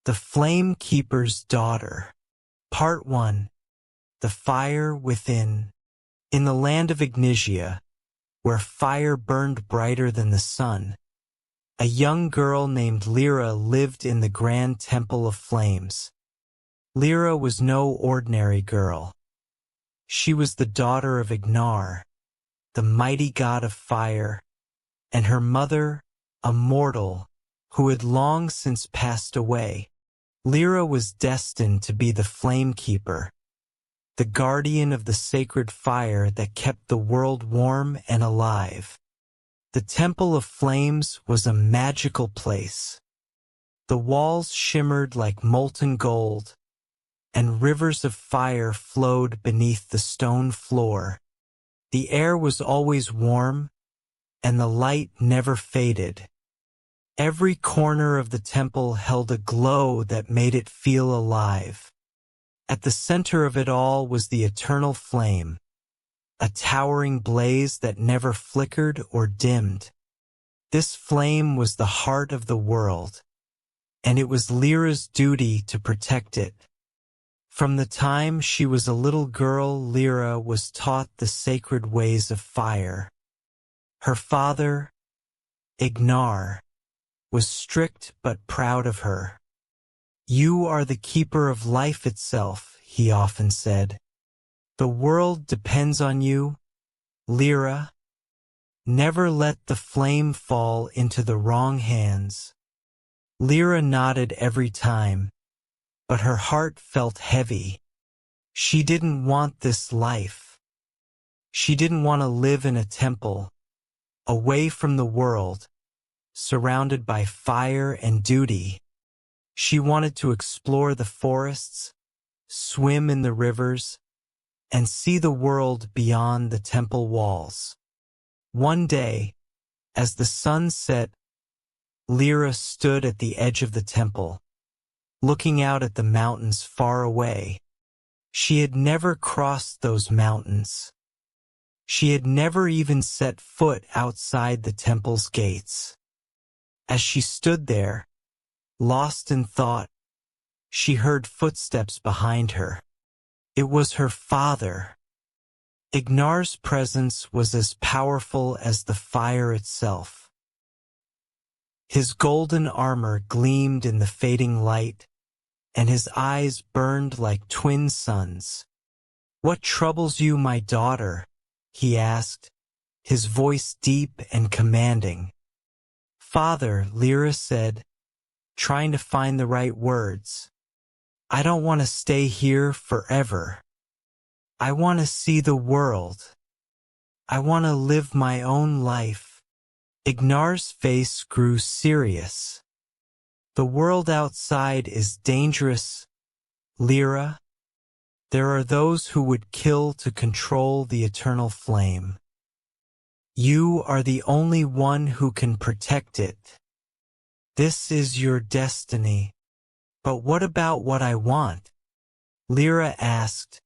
The Flame Keeper's Daughter. Part 1. The Fire Within. In the land of Ignitia, where fire burned brighter than the sun, a young girl named Lira lived in the grand temple of flames. Lira was no ordinary girl. She was the daughter of Ignar, the mighty god of fire, and her mother, a mortal, who had long since passed away. Lira was destined to be the Flame Keeper, the guardian of the sacred fire that kept the world warm and alive. The Temple of Flames was a magical place. The walls shimmered like molten gold, and rivers of fire flowed beneath the stone floor. The air was always warm, and the light never faded. Every corner of the temple held a glow that made it feel alive. At the center of it all was the eternal flame, a towering blaze that never flickered or dimmed. This flame was the heart of the world, and it was Lyra's duty to protect it. From the time she was a little girl, Lira was taught the sacred ways of fire. Her father, Ignar, was strict but proud of her. "You are the keeper of life itself," he often said. "The world depends on you, Lira. Never let the flame fall into the wrong hands." Lira nodded every time, but her heart felt heavy. She didn't want this life. She didn't want to live in a temple, away from the world, surrounded by fire and duty. She wanted to explore the forests, swim in the rivers, and see the world beyond the temple walls. One day, as the sun set, Lira stood at the edge of the temple, looking out at the mountains far away. She had never crossed those mountains. She had never even set foot outside the temple's gates. As she stood there, lost in thought, she heard footsteps behind her. It was her father. Ignar's presence was as powerful as the fire itself. His golden armor gleamed in the fading light, and his eyes burned like twin suns. "What troubles you, my daughter?" he asked, his voice deep and commanding. "Father," Lira said, trying to find the right words, "I don't want to stay here forever. I want to see the world. I want to live my own life." Ignar's face grew serious. "The world outside is dangerous, Lira. There are those who would kill to control the eternal flame. You are the only one who can protect it. This is your destiny. But what about what I want?" Lira asked,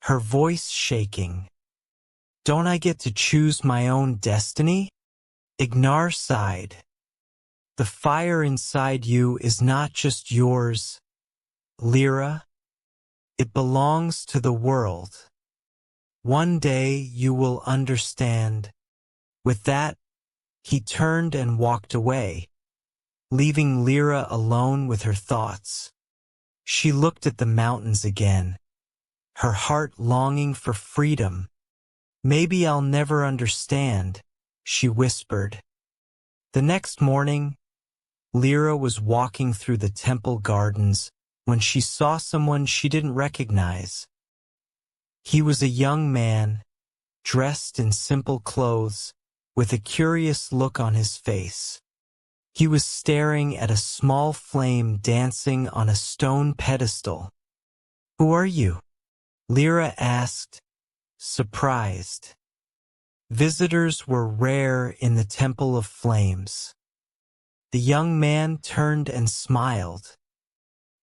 her voice shaking. "Don't I get to choose my own destiny?" Ignar sighed. "The fire inside you is not just yours, Lira. It belongs to the world. One day you will understand." With that, he turned and walked away, leaving Lira alone with her thoughts. She looked at the mountains again, her heart longing for freedom. "Maybe I'll never understand," she whispered. The next morning, Lira was walking through the temple gardens when she saw someone she didn't recognize. He was a young man, dressed in simple clothes, with a curious look on his face. He was staring at a small flame dancing on a stone pedestal. "Who are you?" Lira asked, surprised. Visitors were rare in the Temple of Flames. The young man turned and smiled.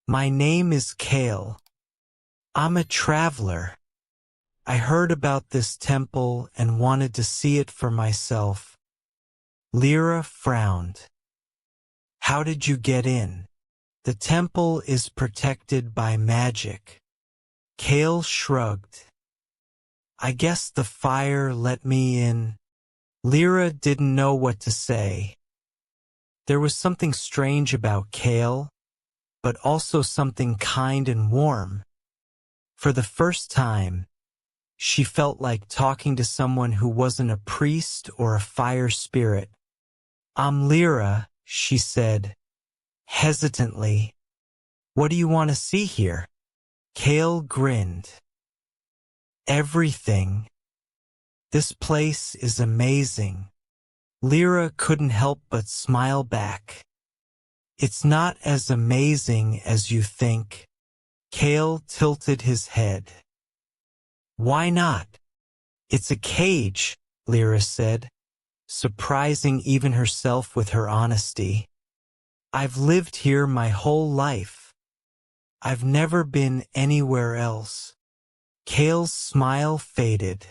"My name is Kale. I'm a traveler. I heard about this temple and wanted to see it for myself." Lira frowned. "How did you get in?" The temple is protected by magic. Kale shrugged. I guess the fire let me in. Lira didn't know what to say. There was something strange about Kale, but also something kind and warm. For the first time, she felt like talking to someone who wasn't a priest or a fire spirit. I'm Lira, she said, hesitantly. What do you want to see here? Kale grinned. Everything. This place is amazing. Lira couldn't help but smile back. It's not as amazing as you think. Kale tilted his head. Why not? It's a cage, Lira said, surprising even herself with her honesty. I've lived here my whole life. I've never been anywhere else. Kale's smile faded.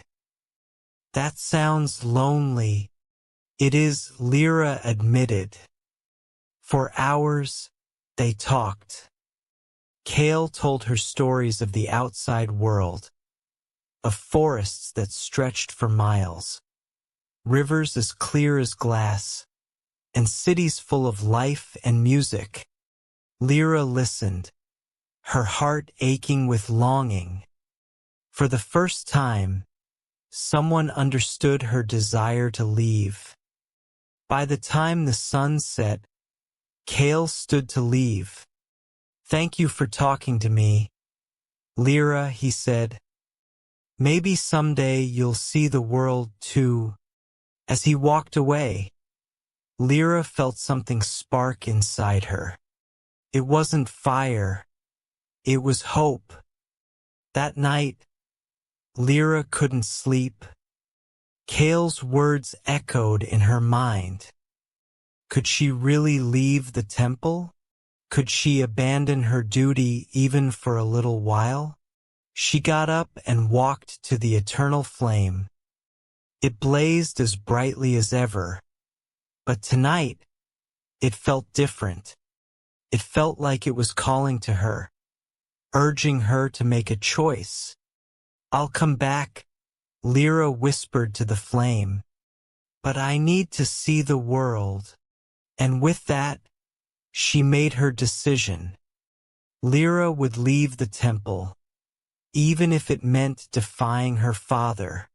That sounds lonely. It is, Lira admitted. For hours, they talked. Kale told her stories of the outside world, of forests that stretched for miles, rivers as clear as glass, and cities full of life and music. Lira listened, her heart aching with longing. For the first time, someone understood her desire to leave. By the time the sun set, Kale stood to leave. Thank you for talking to me, Lira, he said. Maybe someday you'll see the world too. As he walked away, Lira felt something spark inside her. It wasn't fire. It was hope. That night, Lira couldn't sleep. Kale's words echoed in her mind. Could she really leave the temple? Could she abandon her duty even for a little while? She got up and walked to the eternal flame. It blazed as brightly as ever. But tonight, it felt different. It felt like it was calling to her, urging her to make a choice. I'll come back, Lira whispered to the flame. But I need to see the world. And with that, she made her decision. Lira would leave the temple, even if it meant defying her father.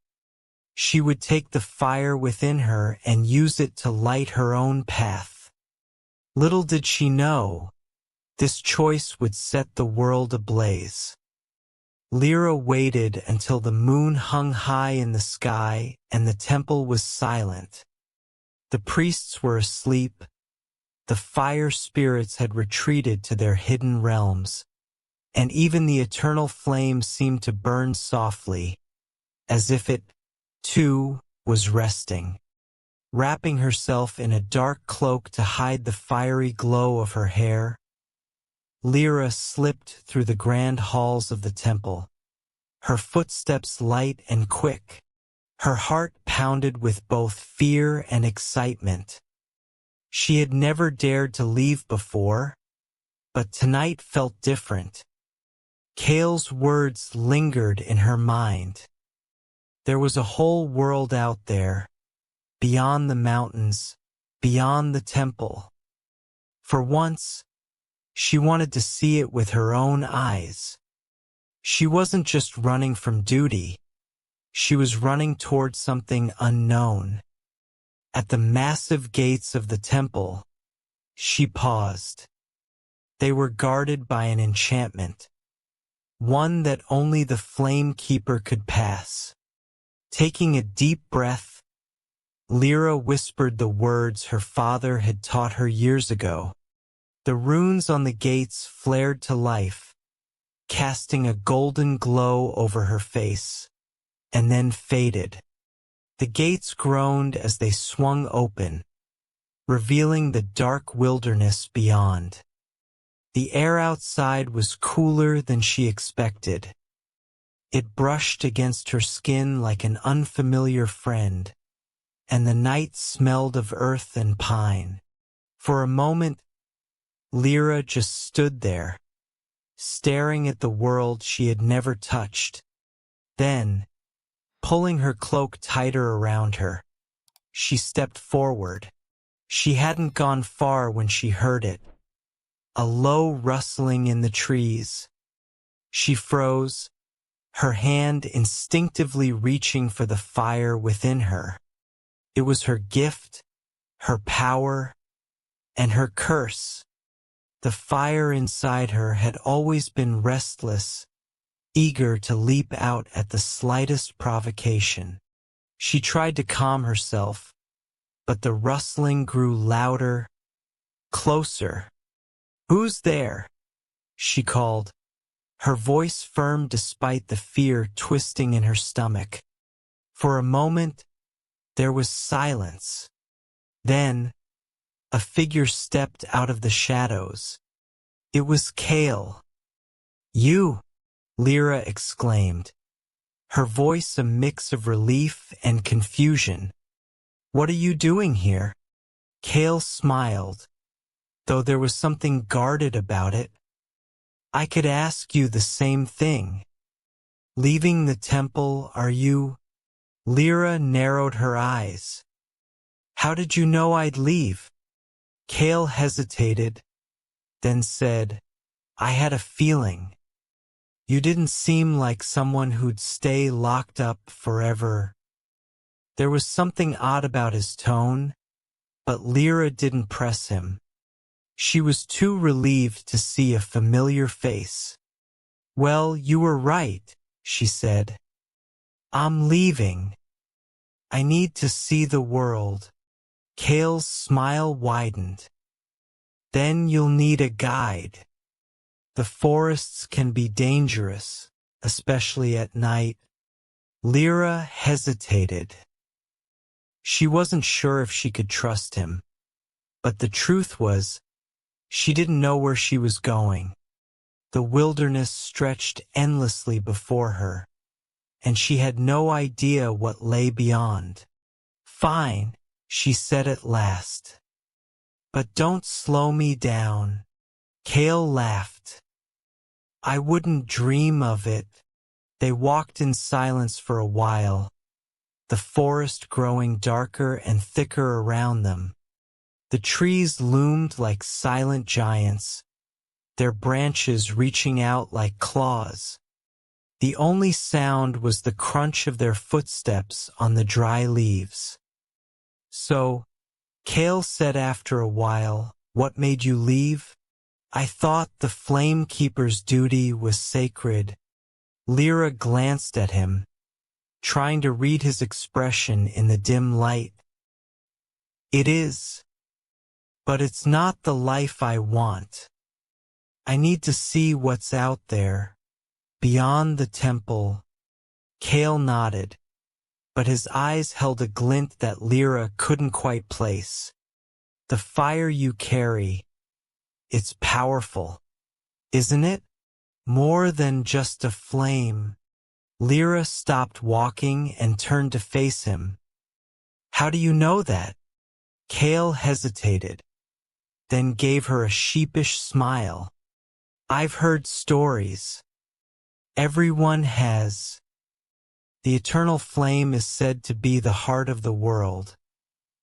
She would take the fire within her and use it to light her own path. Little did she know, this choice would set the world ablaze. Lira waited until the moon hung high in the sky and the temple was silent. The priests were asleep. The fire spirits had retreated to their hidden realms, and even the eternal flame seemed to burn softly, as if it, too, was resting. Wrapping herself in a dark cloak to hide the fiery glow of her hair, Lira slipped through the grand halls of the temple, her footsteps light and quick. Her heart pounded with both fear and excitement. She had never dared to leave before, but tonight felt different. Kale's words lingered in her mind. There was a whole world out there, beyond the mountains, beyond the temple. For once, she wanted to see it with her own eyes. She wasn't just running from duty. She was running toward something unknown. At the massive gates of the temple, she paused. They were guarded by an enchantment, one that only the Flame Keeper could pass. Taking a deep breath, Lira whispered the words her father had taught her years ago. The runes on the gates flared to life, casting a golden glow over her face, and then faded. The gates groaned as they swung open, revealing the dark wilderness beyond. The air outside was cooler than she expected. It brushed against her skin like an unfamiliar friend, and the night smelled of earth and pine. For a moment, Lira just stood there, staring at the world she had never touched. Then, pulling her cloak tighter around her, she stepped forward. She hadn't gone far when she heard it. A low rustling in the trees. She froze, her hand instinctively reaching for the fire within her. It was her gift, her power, and her curse. The fire inside her had always been restless, eager to leap out at the slightest provocation. She tried to calm herself, but the rustling grew louder, closer. "Who's there?" she called, her voice firm despite the fear twisting in her stomach. For a moment, there was silence. Then, a figure stepped out of the shadows. It was Kale. "You!" Lira exclaimed, her voice a mix of relief and confusion. "What are you doing here?" Kale smiled, though there was something guarded about it. "I could ask you the same thing. Leaving the temple, are you?" Lira narrowed her eyes. "How did you know I'd leave?" Kale hesitated, then said, "I had a feeling. You didn't seem like someone who'd stay locked up forever." There was something odd about his tone, but Lira didn't press him. She was too relieved to see a familiar face. "Well, you were right," she said. "I'm leaving. I need to see the world." Kale's smile widened. "Then you'll need a guide. The forests can be dangerous, especially at night." Lira hesitated. She wasn't sure if she could trust him, but the truth was, she didn't know where she was going. The wilderness stretched endlessly before her, and she had no idea what lay beyond. "Fine," she said at last. "But don't slow me down." Kale laughed. "I wouldn't dream of it." They walked in silence for a while, the forest growing darker and thicker around them. The trees loomed like silent giants, their branches reaching out like claws. The only sound was the crunch of their footsteps on the dry leaves. "So," Kale said after a while, "what made you leave?" "I thought the Flame Keeper's duty was sacred." Lira glanced at him, trying to read his expression in the dim light. "It is. But it's not the life I want. I need to see what's out there, beyond the temple." Kale nodded, but his eyes held a glint that Lira couldn't quite place. "The fire you carry, it's powerful, isn't it? More than just a flame." Lira stopped walking and turned to face him. "How do you know that?" Kale hesitated, then gave her a sheepish smile. "I've heard stories. Everyone has. The eternal flame is said to be the heart of the world,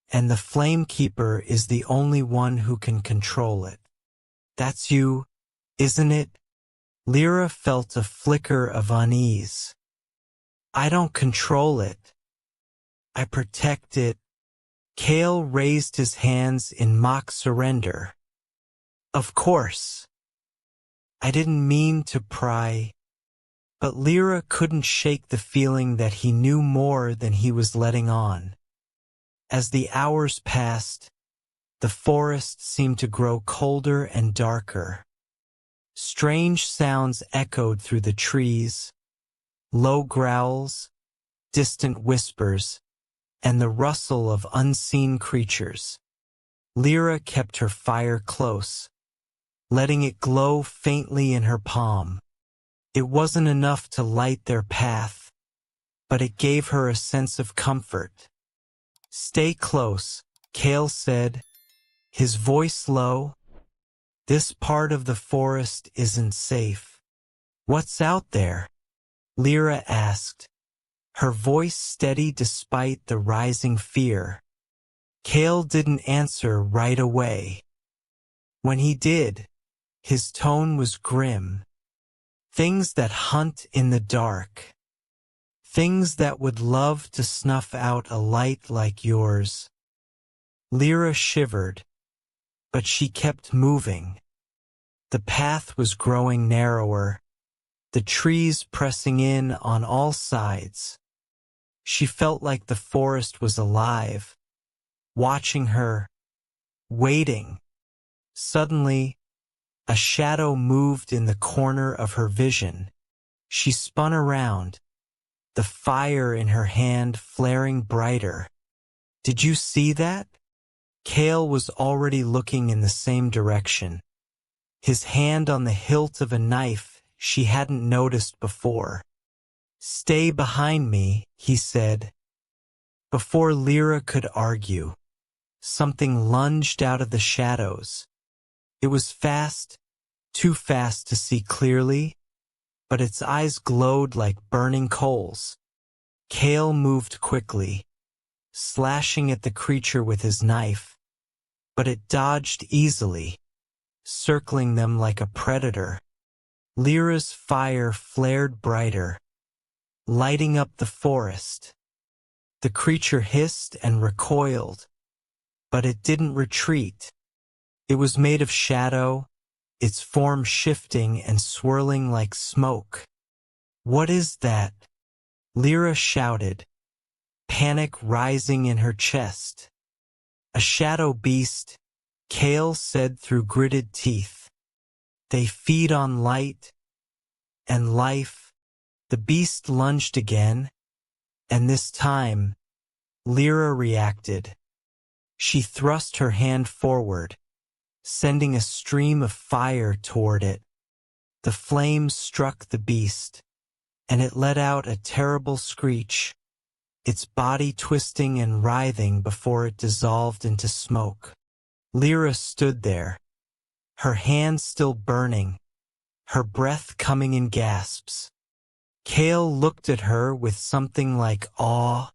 and the Flame Keeper is the only one who can control it. That's you, isn't it?" Lira felt a flicker of unease. "I don't control it. I protect it." Kale raised his hands in mock surrender. "Of course. I didn't mean to pry." But Lira couldn't shake the feeling that he knew more than he was letting on. As the hours passed, the forest seemed to grow colder and darker. Strange sounds echoed through the trees, low growls, distant whispers, and the rustle of unseen creatures. Lira kept her fire close, letting it glow faintly in her palm. It wasn't enough to light their path, but it gave her a sense of comfort. "Stay close," Kale said, his voice low. This part of the forest isn't safe. What's out there? Lira asked, her voice steady despite the rising fear. Kale didn't answer right away. When he did, his tone was grim. Things that hunt in the dark. Things that would love to snuff out a light like yours. Lira shivered, but she kept moving. The path was growing narrower, the trees pressing in on all sides. She felt like the forest was alive, watching her, waiting. Suddenly, a shadow moved in the corner of her vision. She spun around, the fire in her hand flaring brighter. Did you see that? Kale was already looking in the same direction, his hand on the hilt of a knife she hadn't noticed before. Stay behind me, he said. Before Lira could argue, something lunged out of the shadows. It was fast, too fast to see clearly, but its eyes glowed like burning coals. Kale moved quickly, slashing at the creature with his knife, but it dodged easily, circling them like a predator. Lyra's fire flared brighter, lighting up the forest. The creature hissed and recoiled, but it didn't retreat. It was made of shadow, its form shifting and swirling like smoke. What is that? Lira shouted, panic rising in her chest. A shadow beast, Kale said through gritted teeth. They feed on light and life. The beast lunged again, and this time, Lira reacted. She thrust her hand forward, sending a stream of fire toward it. The flames struck the beast, and it let out a terrible screech, its body twisting and writhing before it dissolved into smoke. Lira stood there, her hands still burning, her breath coming in gasps. Kale looked at her with something like awe.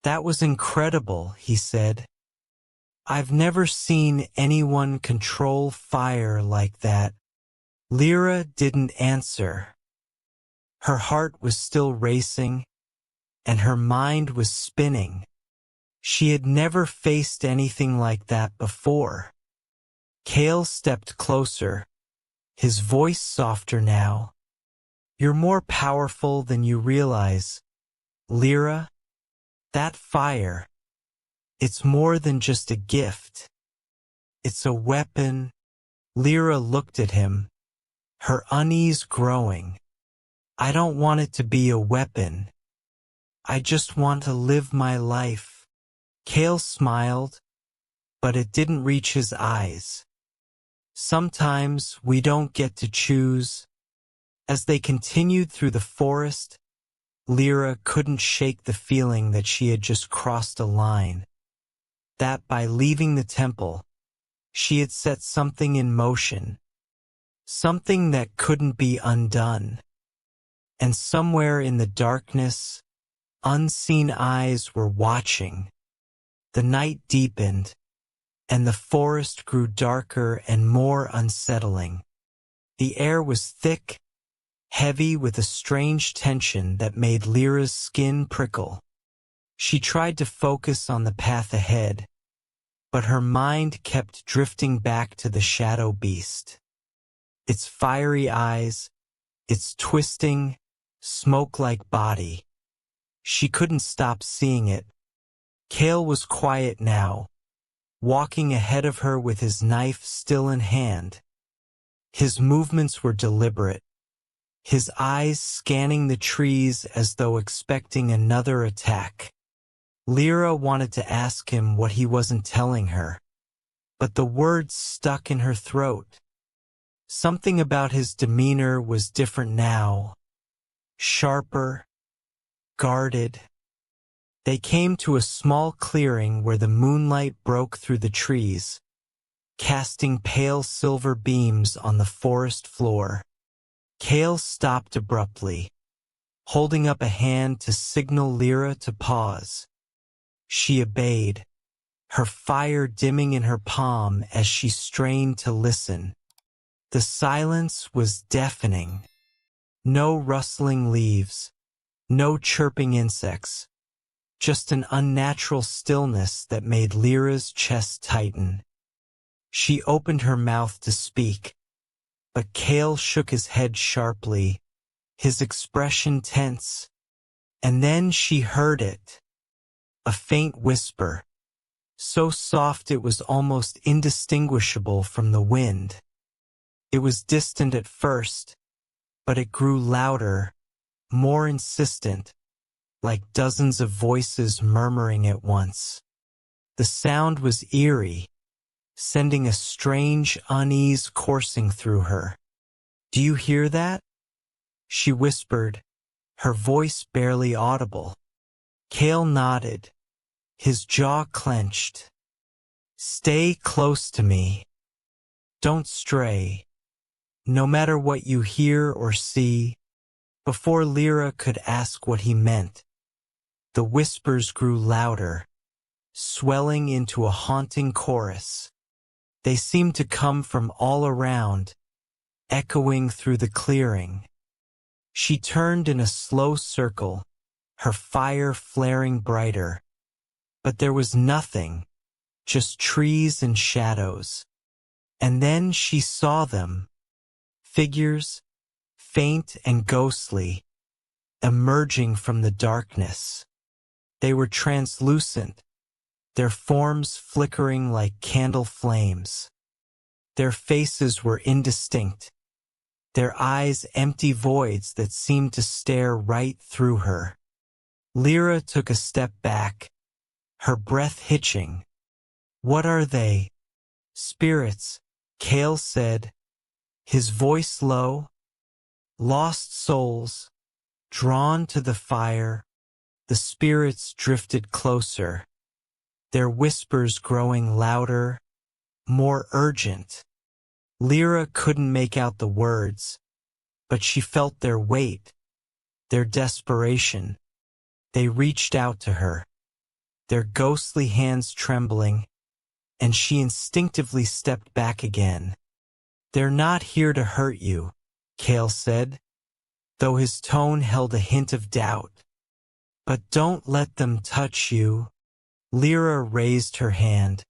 That was incredible, he said. I've never seen anyone control fire like that. Lira didn't answer. Her heart was still racing, and her mind was spinning. She had never faced anything like that before. Kale stepped closer, his voice softer now. You're more powerful than you realize, Lira. That fire, it's more than just a gift. It's a weapon. Lira looked at him, her unease growing. I don't want it to be a weapon. I just want to live my life. Kale smiled, but it didn't reach his eyes. Sometimes we don't get to choose. As they continued through the forest, Lira couldn't shake the feeling that she had just crossed a line. That by leaving the temple, she had set something in motion. Something that couldn't be undone. And somewhere in the darkness, unseen eyes were watching. The night deepened, and the forest grew darker and more unsettling. The air was thick, heavy with a strange tension that made Lyra's skin prickle. She tried to focus on the path ahead, but her mind kept drifting back to the shadow beast. Its fiery eyes, its twisting, smoke-like body. She couldn't stop seeing it. Kale was quiet now, walking ahead of her with his knife still in hand. His movements were deliberate, his eyes scanning the trees as though expecting another attack. Lira wanted to ask him what he wasn't telling her, but the words stuck in her throat. Something about his demeanor was different now, sharper, guarded. They came to a small clearing where the moonlight broke through the trees. casting pale silver beams on the forest floor. Kale stopped abruptly, holding up a hand to signal Lira to pause. She obeyed, her fire dimming in her palm as she strained to listen. The silence was deafening. No rustling leaves, no chirping insects, just an unnatural stillness that made Lyra's chest tighten. She opened her mouth to speak, but Kale shook his head sharply, his expression tense. And then she heard it. A faint whisper, so soft it was almost indistinguishable from the wind. It was distant at first, but it grew louder, more insistent, like dozens of voices murmuring at once. The sound was eerie, sending a strange unease coursing through her. "Do you hear that?" she whispered, her voice barely audible. Kale nodded, his jaw clenched. "Stay close to me. Don't stray. No matter what you hear or see." Before Lira could ask what he meant, the whispers grew louder, swelling into a haunting chorus. They seemed to come from all around, echoing through the clearing. She turned in a slow circle, her fire flaring brighter. But there was nothing, just trees and shadows. And then she saw them, figures, faint and ghostly, emerging from the darkness. They were translucent, their forms flickering like candle flames. Their faces were indistinct, their eyes empty voids that seemed to stare right through her. Lira took a step back, her breath hitching. "What are they?" "Spirits," Kale said, his voice low. "Lost souls, drawn to the fire." The spirits drifted closer, their whispers growing louder, more urgent. Lira couldn't make out the words, but she felt their weight, their desperation. They reached out to her, their ghostly hands trembling, and she instinctively stepped back again. "They're not here to hurt you," Kale said, though his tone held a hint of doubt. "But don't let them touch you." Lira raised her hand,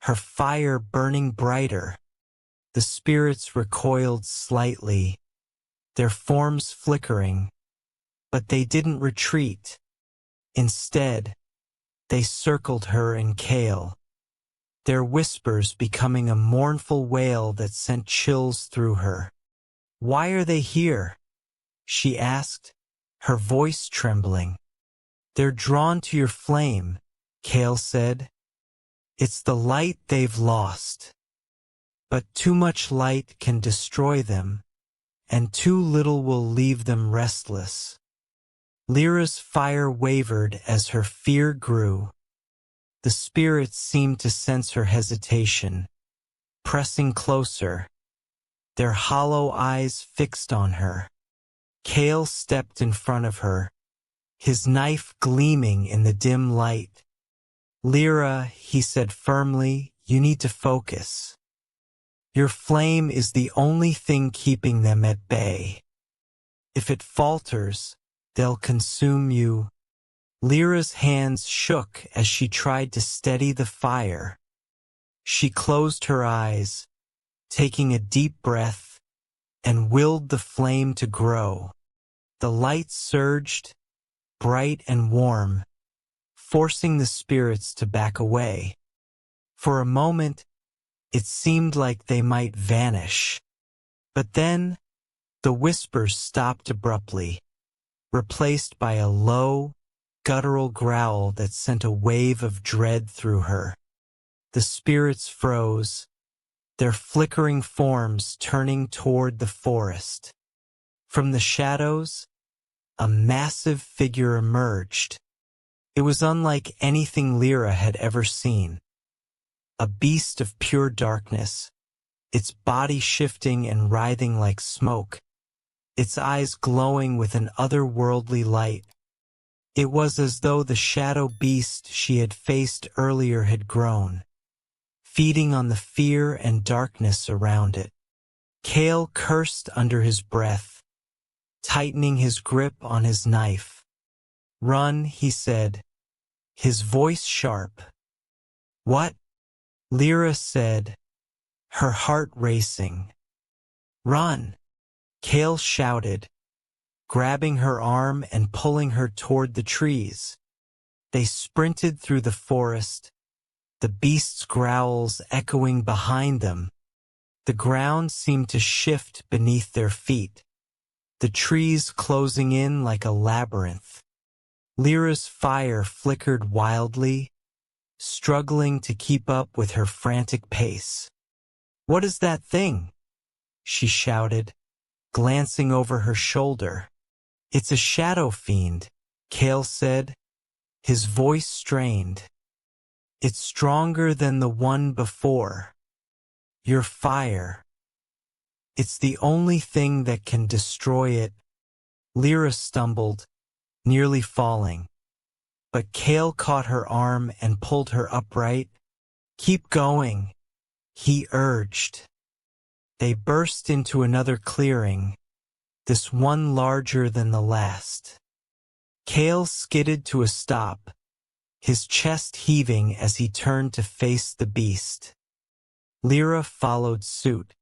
her fire burning brighter. The spirits recoiled slightly, their forms flickering, but they didn't retreat. Instead, they circled her and Kale, their whispers becoming a mournful wail that sent chills through her. "Why are they here?" she asked, her voice trembling. "They're drawn to your flame," Kale said. "It's the light they've lost. But too much light can destroy them, and too little will leave them restless." Lyra's fire wavered as her fear grew. The spirits seemed to sense her hesitation, pressing closer, their hollow eyes fixed on her. Kale stepped in front of her, his knife gleaming in the dim light. "Lira," he said firmly, "you need to focus. Your flame is the only thing keeping them at bay. If it falters, they'll consume you." Lyra's hands shook as she tried to steady the fire. She closed her eyes, taking a deep breath, and willed the flame to grow. The light surged, bright and warm, forcing the spirits to back away. For a moment, it seemed like they might vanish. But then, the whispers stopped abruptly, replaced by a low, guttural growl that sent a wave of dread through her. The spirits froze, their flickering forms turning toward the forest. From the shadows, a massive figure emerged. It was unlike anything Lira had ever seen. a beast of pure darkness, its body shifting and writhing like smoke, its eyes glowing with an otherworldly light. It was as though the shadow beast she had faced earlier had grown, feeding on the fear and darkness around it. Kale cursed under his breath, tightening his grip on his knife. "Run," he said, his voice sharp. "What?" Lira said, her heart racing. "Run," Kale shouted, grabbing her arm and pulling her toward the trees. They sprinted through the forest, the beast's growls echoing behind them. The ground seemed to shift beneath their feet, the trees closing in like a labyrinth. Lyra's fire flickered wildly, struggling to keep up with her frantic pace. "What is that thing?" she shouted, glancing over her shoulder. "It's a shadow fiend," Kale said, his voice strained. "It's stronger than the one before. Your fire. It's the only thing that can destroy it." Lira stumbled, nearly falling. But Kale caught her arm and pulled her upright. "Keep going," he urged. They burst into another clearing, this one larger than the last. Kale skidded to a stop, his chest heaving as he turned to face the beast. Lira followed suit,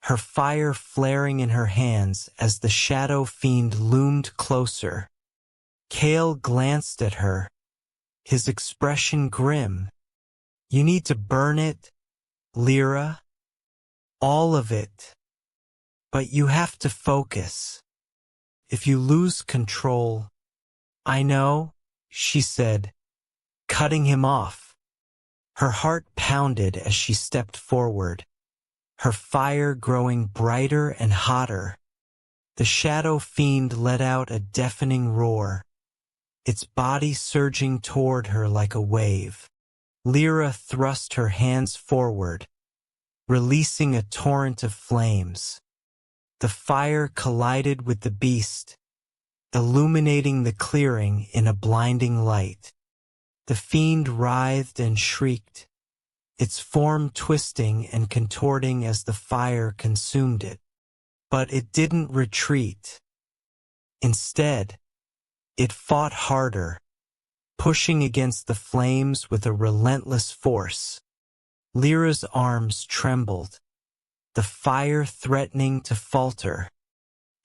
her fire flaring in her hands as the shadow fiend loomed closer. Kale glanced at her, his expression grim. "You need to burn it, Lira. All of it. But you have to focus. If you lose control—" "I know," she said, cutting him off. Her heart pounded as she stepped forward, her fire growing brighter and hotter. The shadow fiend let out a deafening roar, its body surging toward her like a wave. Lira thrust her hands forward, releasing a torrent of flames. The fire collided with the beast, illuminating the clearing in a blinding light. The fiend writhed and shrieked, its form twisting and contorting as the fire consumed it. But it didn't retreat. Instead, it fought harder, pushing against the flames with a relentless force. Lyra's arms trembled, the fire threatening to falter.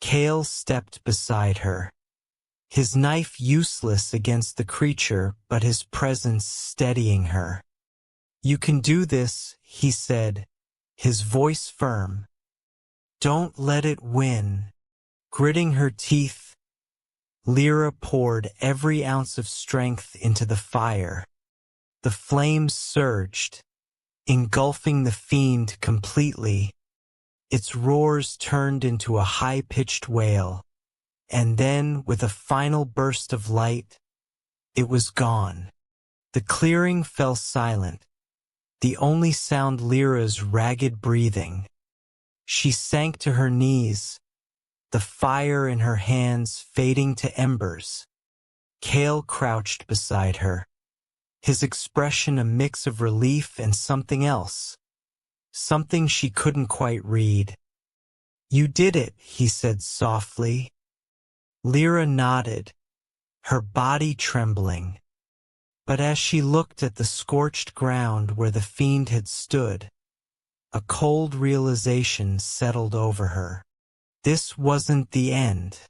Kale stepped beside her, his knife useless against the creature but his presence steadying her. "You can do this," he said, his voice firm. "Don't let it win." Gritting her teeth, Lira poured every ounce of strength into the fire. The flames surged, engulfing the fiend completely. Its roars turned into a high-pitched wail, and then, with a final burst of light, it was gone. The clearing fell silent, the only sound Lyra's ragged breathing. She sank to her knees, the fire in her hands fading to embers. Kale crouched beside her, his expression a mix of relief and something else, something she couldn't quite read. "You did it," he said softly. Lira nodded, her body trembling. But as she looked at the scorched ground where the fiend had stood, a cold realization settled over her. This wasn't the end.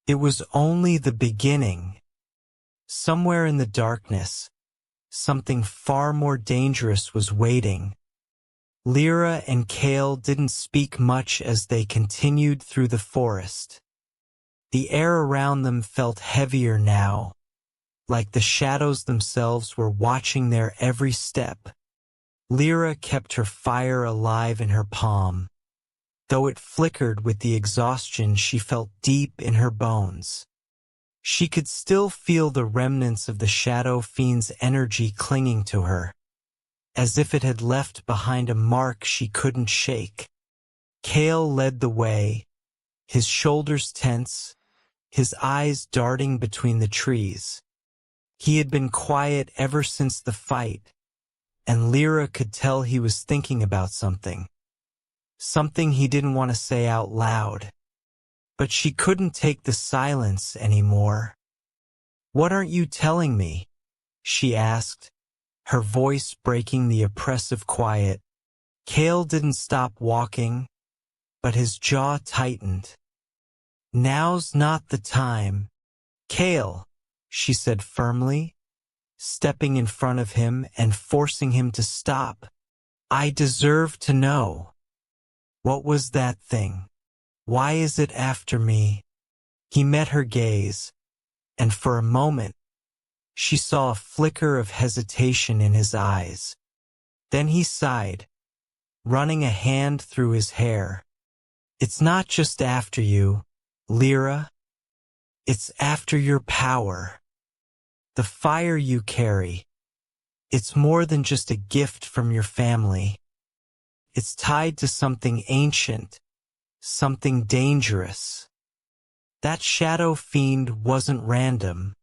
It was only the beginning. Somewhere in the darkness, something far more dangerous was waiting. Lira and Kale didn't speak much as they continued through the forest. The air around them felt heavier now, like the shadows themselves were watching their every step. Lira kept her fire alive in her palm, though it flickered with the exhaustion she felt deep in her bones. She could still feel the remnants of the shadow fiend's energy clinging to her. as if it had left behind a mark she couldn't shake. Kale led the way, his shoulders tense, his eyes darting between the trees. He had been quiet ever since the fight, and Lira could tell he was thinking about something. Something he didn't want to say out loud. But she couldn't take the silence anymore. "What aren't you telling me?" she asked, her voice breaking the oppressive quiet. Kale didn't stop walking, but his jaw tightened. "Now's not the time." "Kale," she said firmly, stepping in front of him and forcing him to stop. "I deserve to know. What was that thing? Why is it after me?" He met her gaze, and for a moment, she saw a flicker of hesitation in his eyes. Then he sighed, running a hand through his hair. "It's not just after you, Lira. It's after your power. The fire you carry. It's more than just a gift from your family. It's tied to something ancient, something dangerous. That shadow fiend wasn't random.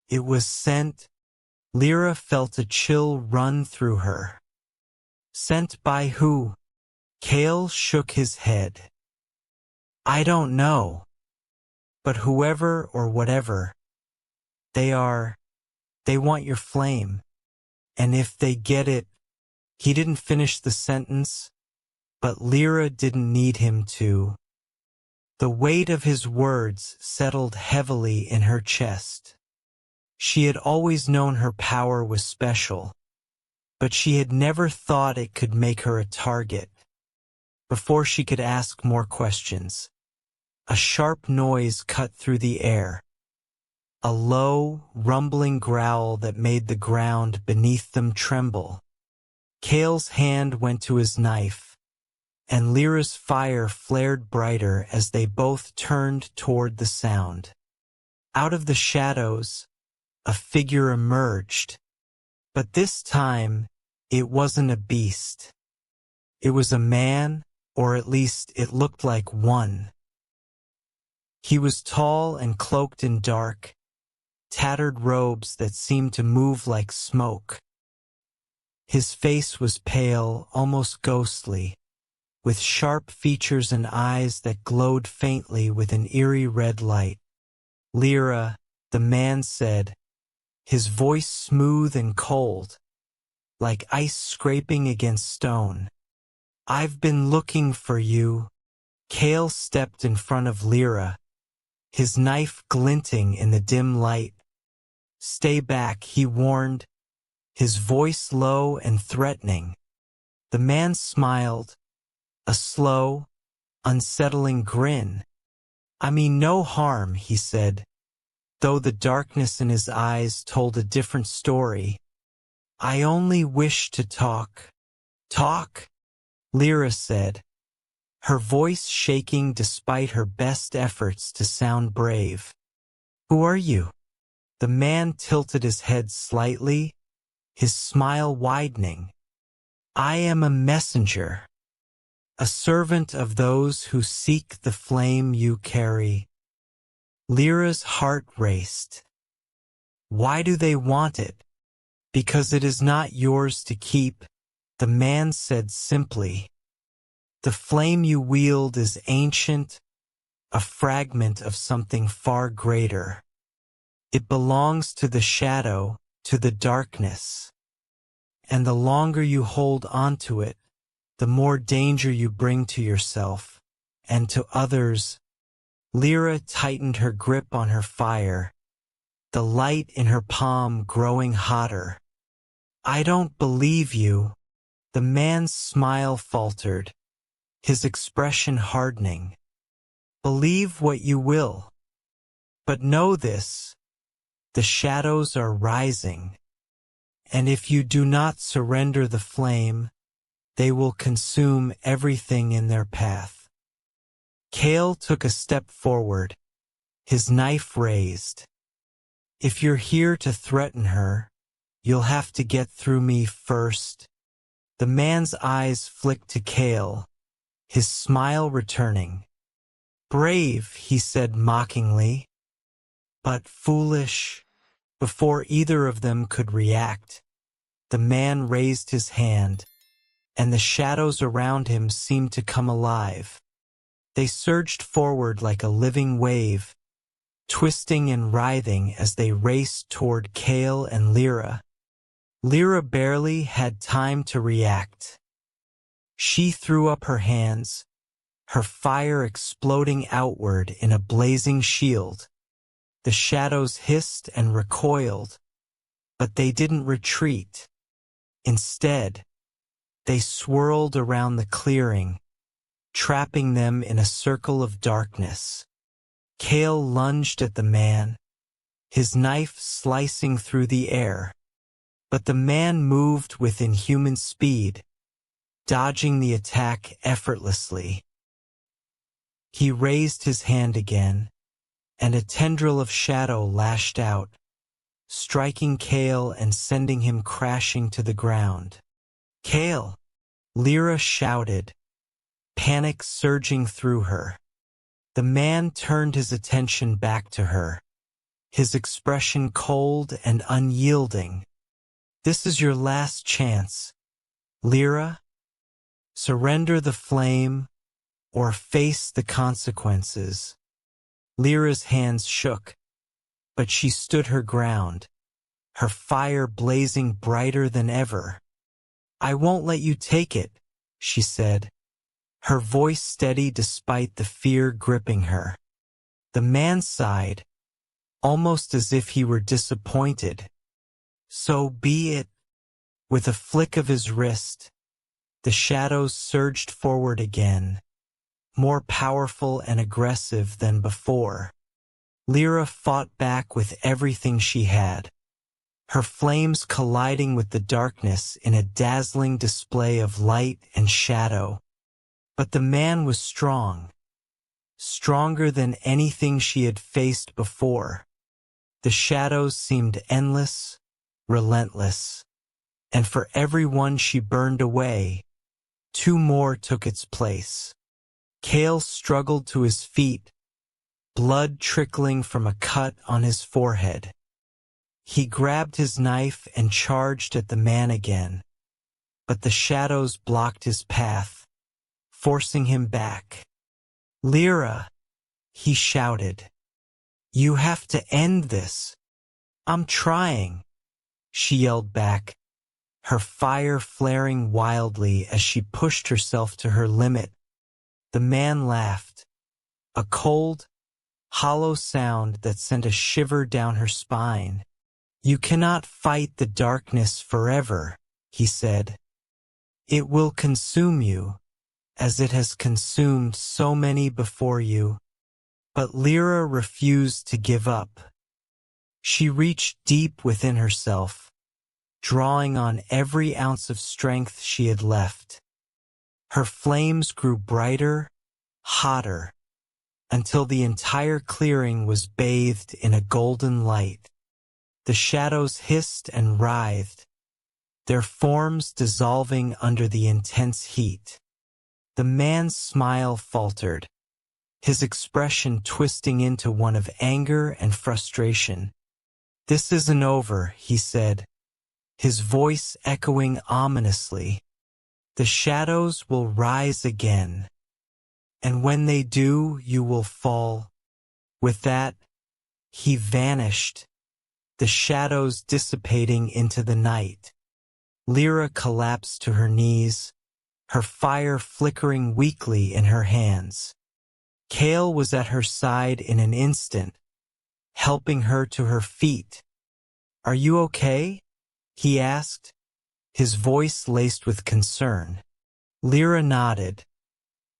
It was sent." Lira felt a chill run through her. "Sent by who?" Kale shook his head. "I don't know. But whoever or whatever, they want your flame. And if they get it—" He didn't finish the sentence, but Lira didn't need him to. The weight of his words settled heavily in her chest. She had always known her power was special, but she had never thought it could make her a target. Before she could ask more questions, a sharp noise cut through the air. A low, rumbling growl that made the ground beneath them tremble. Kale's hand went to his knife, and Lyra's fire flared brighter as they both turned toward the sound. Out of the shadows, a figure emerged, but this time it wasn't a beast. It was a man, or at least it looked like one. He was tall and cloaked in dark, tattered robes that seemed to move like smoke. His face was pale, almost ghostly, with sharp features and eyes that glowed faintly with an eerie red light. "Lira," the man said, his voice smooth and cold, like ice scraping against stone. "I've been looking for you." Kale stepped in front of Lira, his knife glinting in the dim light. "Stay back," he warned, his voice low and threatening. The man smiled, a slow, unsettling grin. "I mean no harm," he said, though the darkness in his eyes told a different story. "I only wish to talk." "Talk?" Lira said, her voice shaking despite her best efforts to sound brave. "Who are you?" The man tilted his head slightly, his smile widening. "I am a messenger, a servant of those who seek the flame you carry." Lyra's heart raced. "Why do they want it?" "Because it is not yours to keep," the man said simply. "The flame you wield is ancient, a fragment of something far greater. It belongs to the shadow, to the darkness. And the longer you hold onto it, the more danger you bring to yourself, and to others." Lira tightened her grip on her fire, the light in her palm growing hotter. "I don't believe you." The man's smile faltered, his expression hardening. "Believe what you will. But know this, the shadows are rising, and if you do not surrender the flame, they will consume everything in their path." Kale took a step forward, his knife raised. "If you're here to threaten her, you'll have to get through me first." The man's eyes flicked to Kale, his smile returning. "Brave," he said mockingly, "but foolish." Before either of them could react, the man raised his hand, and the shadows around him seemed to come alive. They surged forward like a living wave, twisting and writhing as they raced toward Kale and Lira. Lira barely had time to react. She threw up her hands, her fire exploding outward in a blazing shield. The shadows hissed and recoiled, but they didn't retreat. Instead, they swirled around the clearing, trapping them in a circle of darkness. Kale lunged at the man, his knife slicing through the air, but the man moved with inhuman speed, dodging the attack effortlessly. He raised his hand again, and a tendril of shadow lashed out, striking Kale and sending him crashing to the ground. "Kale!" Lira shouted, panic surging through her. The man turned his attention back to her, his expression cold and unyielding. "This is your last chance, Lira. Surrender the flame, or face the consequences." Lyra's hands shook, but she stood her ground, her fire blazing brighter than ever. "I won't let you take it," she said, her voice steady despite the fear gripping her. The man sighed, almost as if he were disappointed. "So be it." With a flick of his wrist, the shadows surged forward again, more powerful and aggressive than before. Lira fought back with everything she had, her flames colliding with the darkness in a dazzling display of light and shadow. But the man was strong, stronger than anything she had faced before. The shadows seemed endless, relentless, and for every one she burned away, two more took its place. Kale struggled to his feet, blood trickling from a cut on his forehead. He grabbed his knife and charged at the man again, but the shadows blocked his path, forcing him back. "Lira," he shouted, "you have to end this." "I'm trying," she yelled back, her fire flaring wildly as she pushed herself to her limit. The man laughed, a cold, hollow sound that sent a shiver down her spine. "You cannot fight the darkness forever," he said. "It will consume you, as it has consumed so many before you." But Lira refused to give up. She reached deep within herself, drawing on every ounce of strength she had left. Her flames grew brighter, hotter, until the entire clearing was bathed in a golden light. The shadows hissed and writhed, their forms dissolving under the intense heat. The man's smile faltered, his expression twisting into one of anger and frustration. "This isn't over," he said, his voice echoing ominously. "The shadows will rise again, and when they do, you will fall." With that, he vanished, the shadows dissipating into the night. Lira collapsed to her knees, her fire flickering weakly in her hands. Kale was at her side in an instant, helping her to her feet. "Are you okay?" he asked, his voice laced with concern. Lira nodded,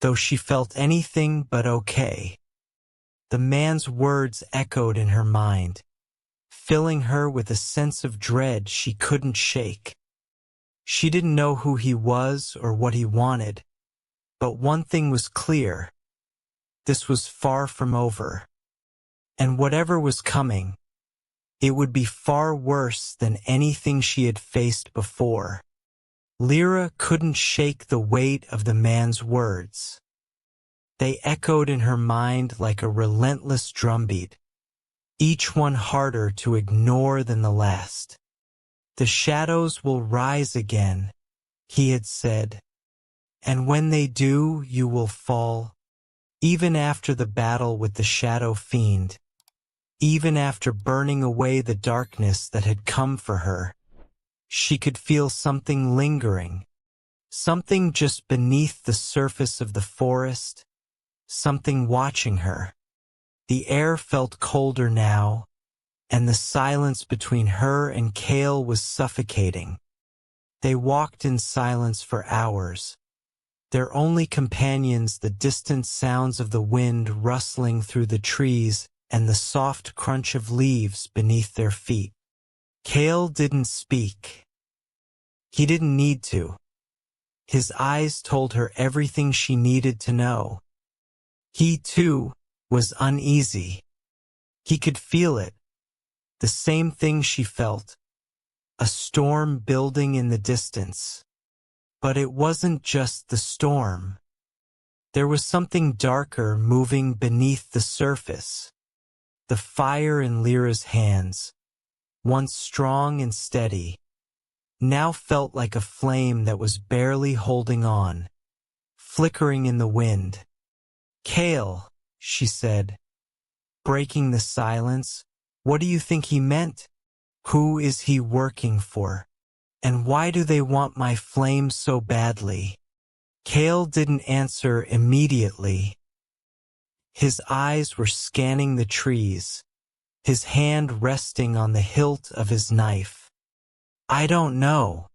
though she felt anything but okay. The man's words echoed in her mind, filling her with a sense of dread she couldn't shake. She didn't know who he was or what he wanted, but one thing was clear: this was far from over. And whatever was coming, it would be far worse than anything she had faced before. Lira couldn't shake the weight of the man's words. They echoed in her mind like a relentless drumbeat, each one harder to ignore than the last. "The shadows will rise again," he had said, "and when they do, you will fall, even after the battle with the shadow fiend, even after burning away the darkness that had come for her." She could feel something lingering, something just beneath the surface of the forest, something watching her. The air felt colder now, and the silence between her and Kale was suffocating. They walked in silence for hours, their only companions the distant sounds of the wind rustling through the trees and the soft crunch of leaves beneath their feet. Kale didn't speak. He didn't need to. His eyes told her everything she needed to know. He, too, was uneasy. He could feel it, the same thing she felt, a storm building in the distance. But it wasn't just the storm. There was something darker moving beneath the surface. The fire in Lira's hands, once strong and steady, now felt like a flame that was barely holding on, flickering in the wind. "Kale," she said, breaking the silence, "what do you think he meant? Who is he working for? And why do they want my flame so badly?" Kale didn't answer immediately. His eyes were scanning the trees, his hand resting on the hilt of his knife. "I don't know.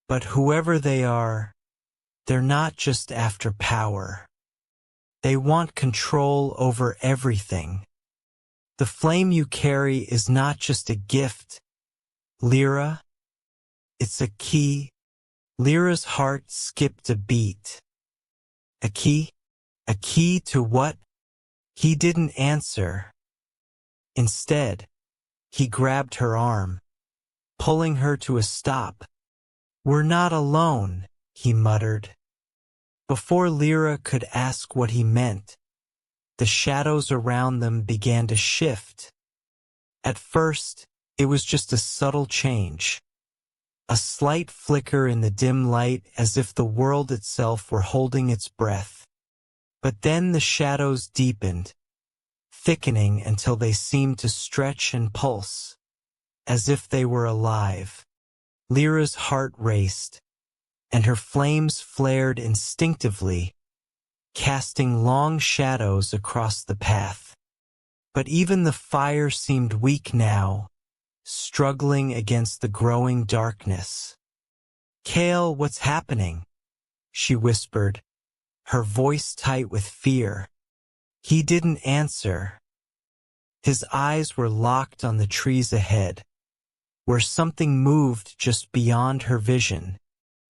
But whoever they are, they're not just after power. They want control over everything. The flame you carry is not just a gift, Lira. It's a key." Lira's heart skipped a beat. "A key? A key to what?" He didn't answer. Instead, he grabbed her arm, pulling her to a stop. "We're not alone," he muttered. Before Lira could ask what he meant, the shadows around them began to shift. At first, it was just a subtle change, a slight flicker in the dim light as if the world itself were holding its breath. But then the shadows deepened, thickening until they seemed to stretch and pulse, as if they were alive. Lira's heart raced, and her flames flared instinctively, casting long shadows across the path. But even the fire seemed weak now, struggling against the growing darkness. "Kale, what's happening?" she whispered, her voice tight with fear. He didn't answer. His eyes were locked on the trees ahead, where something moved just beyond her vision.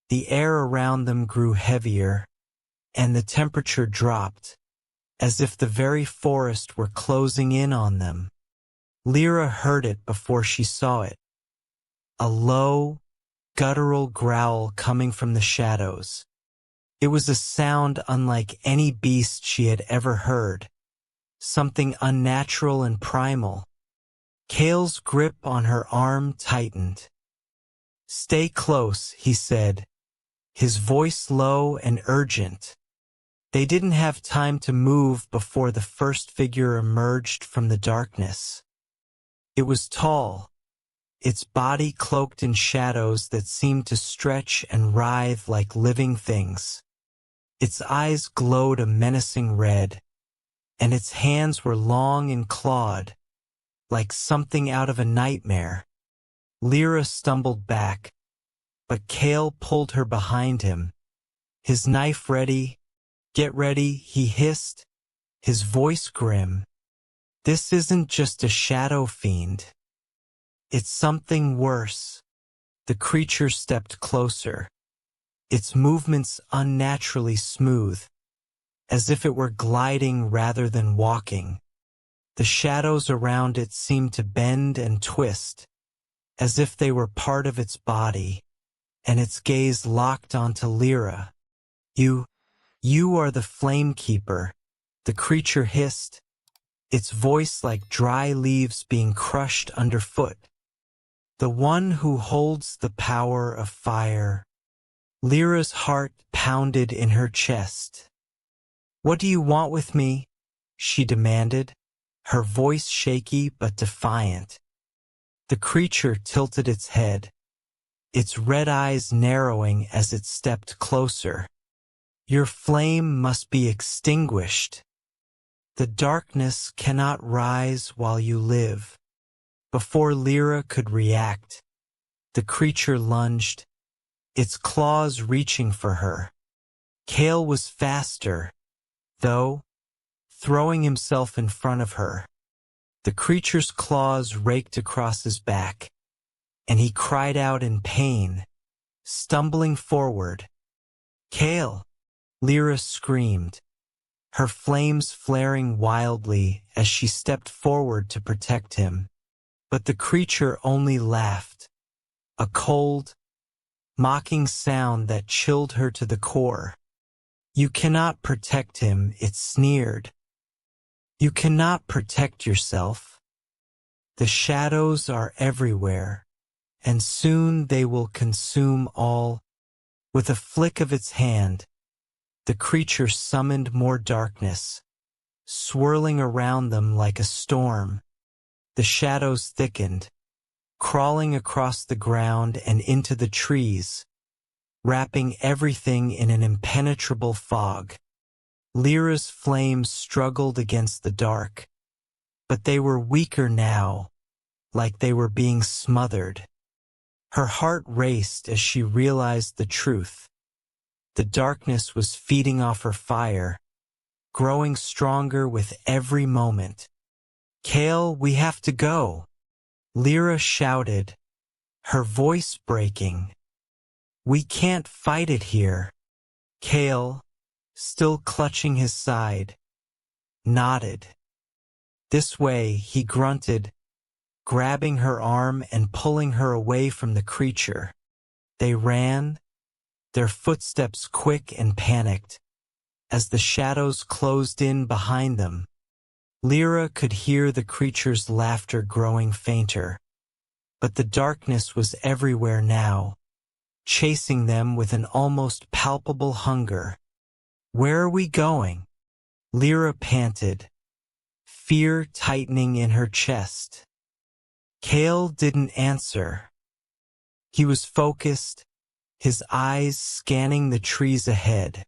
The air around them grew heavier, and the temperature dropped, as if the very forest were closing in on them. Lira heard it before she saw it. A low, guttural growl coming from the shadows. It was a sound unlike any beast she had ever heard, something unnatural and primal. Kale's grip on her arm tightened. "Stay close," he said, his voice low and urgent. They didn't have time to move before the first figure emerged from the darkness. It was tall, its body cloaked in shadows that seemed to stretch and writhe like living things. Its eyes glowed a menacing red, and its hands were long and clawed, like something out of a nightmare. Lira stumbled back, but Kale pulled her behind him, his knife ready. "Get ready," he hissed, his voice grim. "This isn't just a shadow fiend. It's something worse." The creature stepped closer, its movements unnaturally smooth, as if it were gliding rather than walking. The shadows around it seemed to bend and twist, as if they were part of its body. and its gaze locked onto Lira. You are the flame keeper, the creature hissed, its voice like dry leaves being crushed underfoot. The one who holds the power of fire. Lyra's heart pounded in her chest. What do you want with me? She demanded, her voice shaky but defiant. The creature tilted its head, its red eyes narrowing as it stepped closer. Your flame must be extinguished. The darkness cannot rise while you live. Before Lira could react, the creature lunged, its claws reaching for her. Kale was faster, though, throwing himself in front of her. The creature's claws raked across his back, and he cried out in pain, stumbling forward. Kale! Lira screamed, her flames flaring wildly as she stepped forward to protect him. But the creature only laughed, a cold, mocking sound that chilled her to the core. You cannot protect him, it sneered. You cannot protect yourself. The shadows are everywhere, and soon they will consume all. With a flick of its hand, the creature summoned more darkness, swirling around them like a storm. The shadows thickened, crawling across the ground and into the trees, wrapping everything in an impenetrable fog. Lyra's flames struggled against the dark, but they were weaker now, like they were being smothered. Her heart raced as she realized the truth. The darkness was feeding off her fire, growing stronger with every moment. Kale, we have to go, Lira shouted, her voice breaking. We can't fight it here. Kale, still clutching his side, nodded. This way, he grunted, grabbing her arm and pulling her away from the creature. They ran, their footsteps quick and panicked, as the shadows closed in behind them. Lira could hear the creature's laughter growing fainter, but the darkness was everywhere now, chasing them with an almost palpable hunger. Where are we going? Lira panted, fear tightening in her chest. Kale didn't answer. He was focused, his eyes scanning the trees ahead.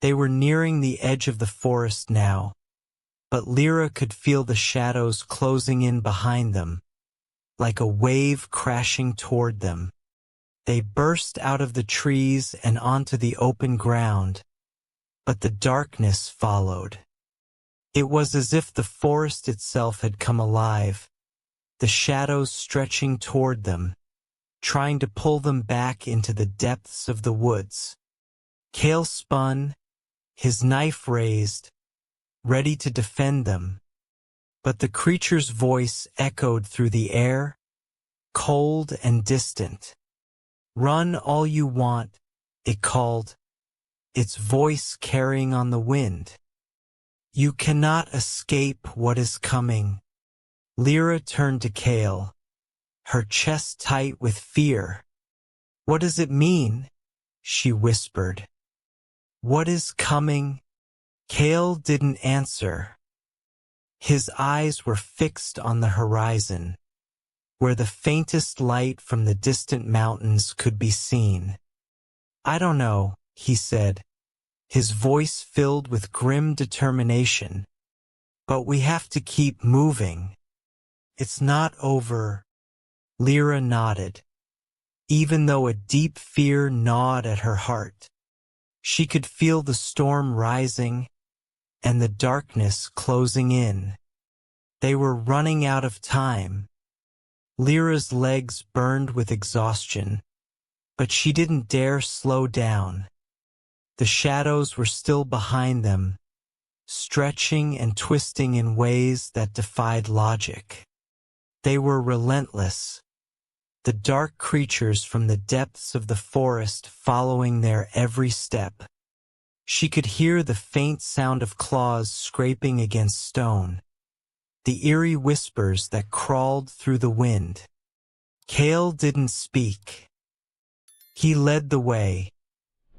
They were nearing the edge of the forest now, but Lira could feel the shadows closing in behind them, like a wave crashing toward them. They burst out of the trees and onto the open ground, but the darkness followed. It was as if the forest itself had come alive, the shadows stretching toward them, trying to pull them back into the depths of the woods. Kale spun, his knife raised, ready to defend them, but the creature's voice echoed through the air, cold and distant. Run all you want, it called, its voice carrying on the wind. You cannot escape what is coming. Lira turned to Kale, her chest tight with fear. What does it mean? She whispered. What is coming? Kale didn't answer. His eyes were fixed on the horizon, where the faintest light from the distant mountains could be seen. I don't know, he said, his voice filled with grim determination. But we have to keep moving. It's not over. Lira nodded, even though a deep fear gnawed at her heart. She could feel the storm rising and the darkness closing in. They were running out of time. Lyra's legs burned with exhaustion, but she didn't dare slow down. The shadows were still behind them, stretching and twisting in ways that defied logic. They were relentless, the dark creatures from the depths of the forest following their every step. She could hear the faint sound of claws scraping against stone, the eerie whispers that crawled through the wind. Kale didn't speak. He led the way,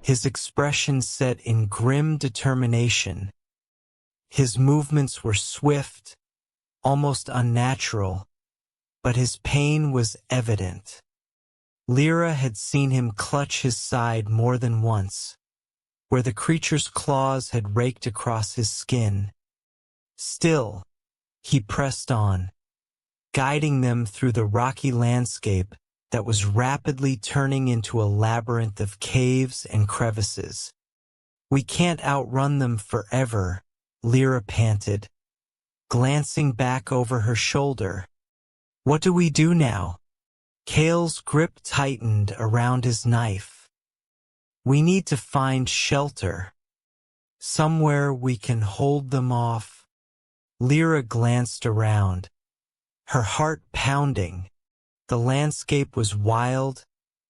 his expression set in grim determination. His movements were swift, almost unnatural, but his pain was evident. Lira had seen him clutch his side more than once, where the creature's claws had raked across his skin. Still, he pressed on, guiding them through the rocky landscape that was rapidly turning into a labyrinth of caves and crevices. "We can't outrun them forever," Lira panted, glancing back over her shoulder. "What do we do now?" Kale's grip tightened around his knife. "We need to find shelter. Somewhere we can hold them off." Lira glanced around, her heart pounding. The landscape was wild,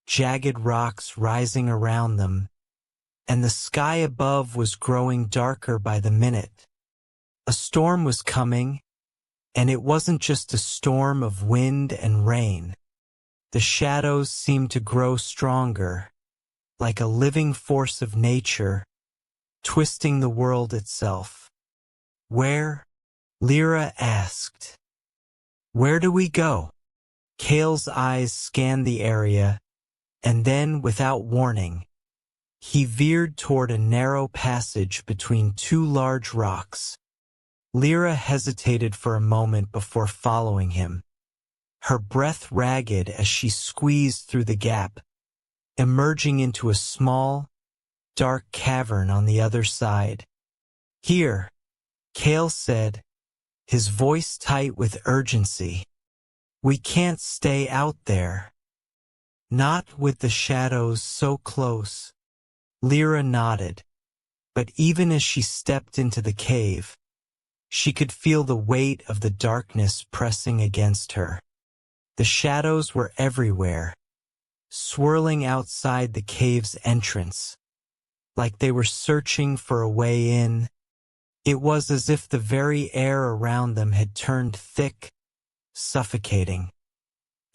jagged rocks rising around them, and the sky above was growing darker by the minute. A storm was coming, and it wasn't just a storm of wind and rain. The shadows seemed to grow stronger, like a living force of nature, twisting the world itself. "Where?" Lira asked. "Where do we go?" Kale's eyes scanned the area, and then, without warning, he veered toward a narrow passage between two large rocks. Lira hesitated for a moment before following him, her breath ragged as she squeezed through the gap, emerging into a small, dark cavern on the other side. "Here," Kale said, his voice tight with urgency. "We can't stay out there." "Not with the shadows so close." Lira nodded, but even as she stepped into the cave, she could feel the weight of the darkness pressing against her. The shadows were everywhere, swirling outside the cave's entrance, like they were searching for a way in. It was as if the very air around them had turned thick, suffocating,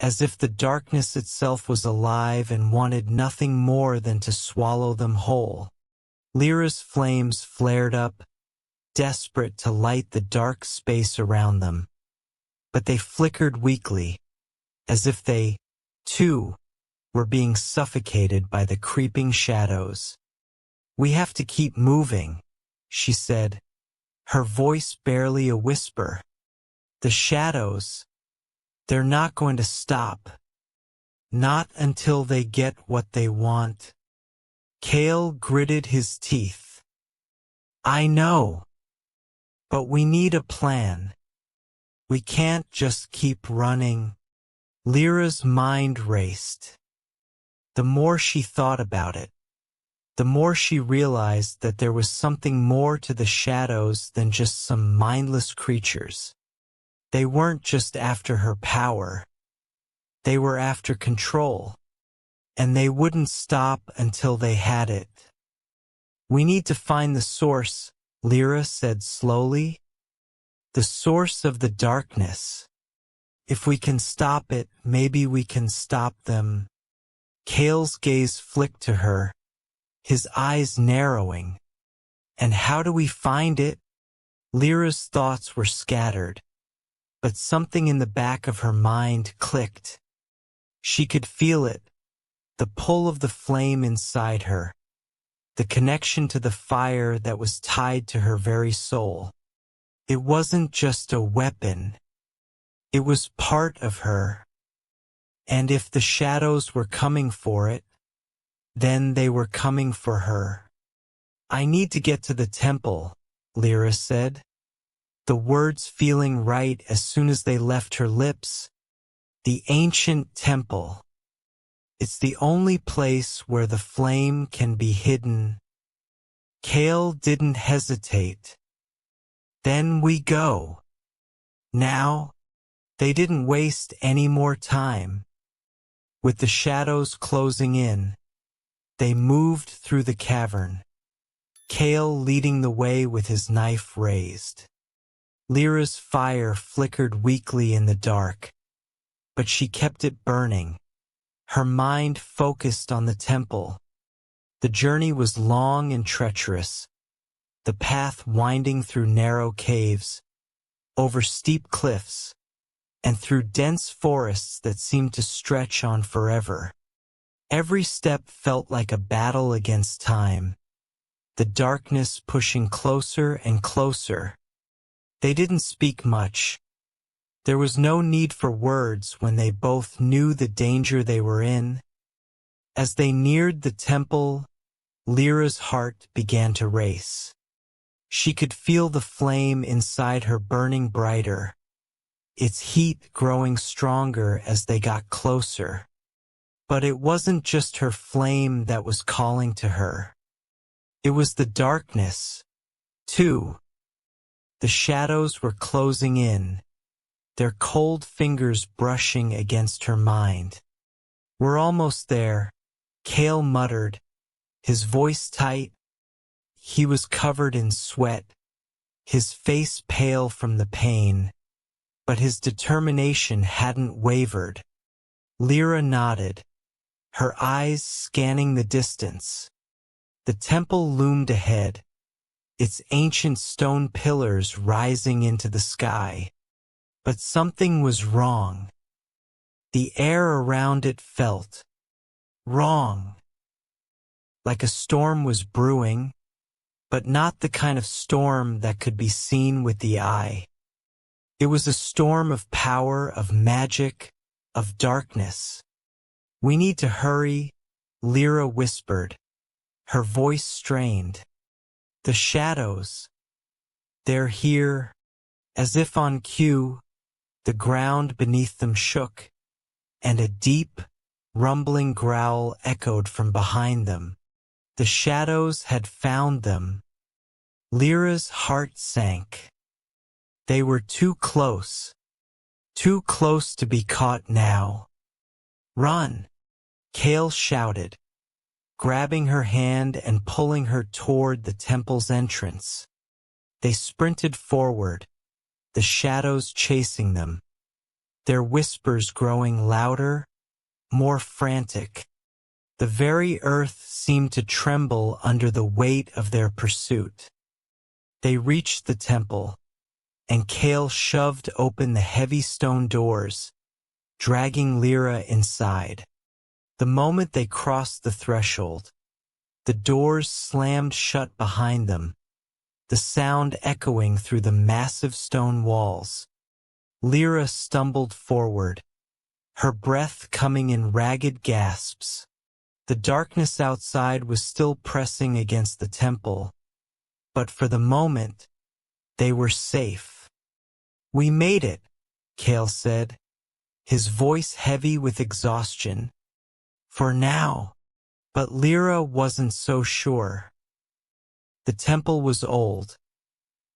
as if the darkness itself was alive and wanted nothing more than to swallow them whole. Lyra's flames flared up, desperate to light the dark space around them, but they flickered weakly, as if they, too, were being suffocated by the creeping shadows. "We have to keep moving," she said, her voice barely a whisper. "The shadows, they're not going to stop. Not until they get what they want." Kale gritted his teeth. "I know. But we need a plan. We can't just keep running." Lyra's mind raced. The more she thought about it, the more she realized that there was something more to the shadows than just some mindless creatures. They weren't just after her power. They were after control, and they wouldn't stop until they had it. "We need to find the source," Lira said slowly. "The source of the darkness. If we can stop it, maybe we can stop them." Kale's gaze flicked to her, his eyes narrowing. "And how do we find it?" Lyra's thoughts were scattered, but something in the back of her mind clicked. She could feel it, the pull of the flame inside her, the connection to the fire that was tied to her very soul. It wasn't just a weapon. It was part of her. And if the shadows were coming for it, then they were coming for her. "I need to get to the temple," Lira said, the words feeling right as soon as they left her lips. "The ancient temple. It's the only place where the flame can be hidden." Kale didn't hesitate. "Then we go. Now." They didn't waste any more time. With the shadows closing in, they moved through the cavern, Kale leading the way with his knife raised. Lira's fire flickered weakly in the dark, but she kept it burning, her mind focused on the temple. The journey was long and treacherous, the path winding through narrow caves, over steep cliffs, and through dense forests that seemed to stretch on forever. Every step felt like a battle against time, the darkness pushing closer and closer. They didn't speak much. There was no need for words when they both knew the danger they were in. As they neared the temple, Lira's heart began to race. She could feel the flame inside her burning brighter, its heat growing stronger as they got closer. But it wasn't just her flame that was calling to her. It was the darkness, too. The shadows were closing in, their cold fingers brushing against her mind. "We're almost there," Kale muttered, his voice tight. He was covered in sweat, his face pale from the pain, but his determination hadn't wavered. Lira nodded, her eyes scanning the distance. The temple loomed ahead, its ancient stone pillars rising into the sky. But something was wrong. The air around it felt wrong. Like a storm was brewing, but not the kind of storm that could be seen with the eye. It was a storm of power, of magic, of darkness. "We need to hurry," Lira whispered, her voice strained. "The shadows, they're here." As if on cue, the ground beneath them shook, and a deep, rumbling growl echoed from behind them. The shadows had found them. Lira's heart sank. They were too close to be caught now. "Run!" Kale shouted, grabbing her hand and pulling her toward the temple's entrance. They sprinted forward, the shadows chasing them, their whispers growing louder, more frantic. The very earth seemed to tremble under the weight of their pursuit. They reached the temple, and Kale shoved open the heavy stone doors, dragging Lira inside. The moment they crossed the threshold, the doors slammed shut behind them, the sound echoing through the massive stone walls. Lira stumbled forward, her breath coming in ragged gasps. The darkness outside was still pressing against the temple, but for the moment, they were safe. "We made it," Kale said, his voice heavy with exhaustion. "For now." But Lira wasn't so sure. The temple was old,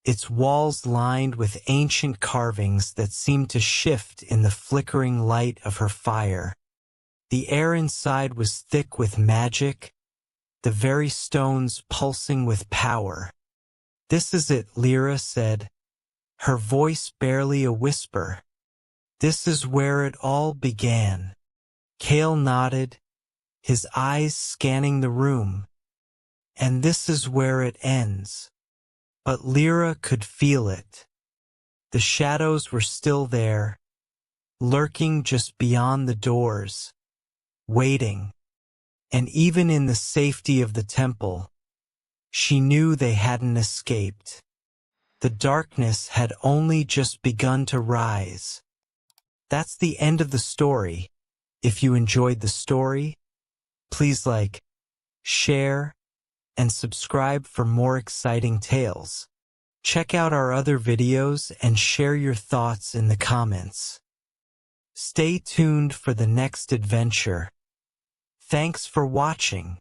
its walls lined with ancient carvings that seemed to shift in the flickering light of her fire. The air inside was thick with magic, the very stones pulsing with power. "This is it," Lira said, her voice barely a whisper. "This is where it all began." Kale nodded, his eyes scanning the room. "And this is where it ends." But Lira could feel it. The shadows were still there, lurking just beyond the doors, waiting. And even in the safety of the temple, she knew they hadn't escaped. The darkness had only just begun to rise. That's the end of the story. If you enjoyed the story, please like, share, and subscribe for more exciting tales. Check out our other videos and share your thoughts in the comments. Stay tuned for the next adventure. Thanks for watching.